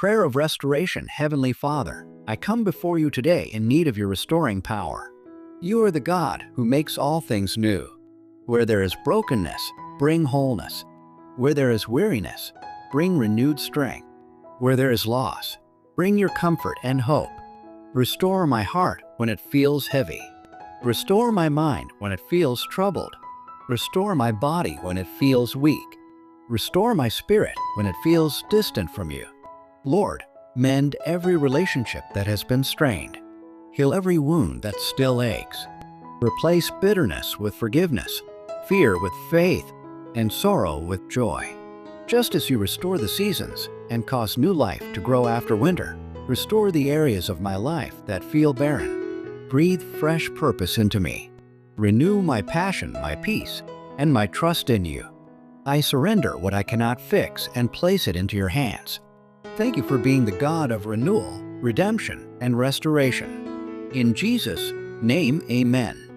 Prayer of Restoration. Heavenly Father, I come before you today in need of your restoring power. You are the God who makes all things new. Where there is brokenness, bring wholeness. Where there is weariness, bring renewed strength. Where there is loss, bring your comfort and hope. Restore my heart when it feels heavy. Restore my mind when it feels troubled. Restore my body when it feels weak. Restore my spirit when it feels distant from you. Lord, mend every relationship that has been strained. Heal every wound that still aches. Replace bitterness with forgiveness, fear with faith, and sorrow with joy. Just as you restore the seasons and cause new life to grow after winter, restore the areas of my life that feel barren. Breathe fresh purpose into me. Renew my passion, my peace, and my trust in you. I surrender what I cannot fix and place it into your hands. Thank you for being the God of renewal, redemption, and restoration. In Jesus' name, amen.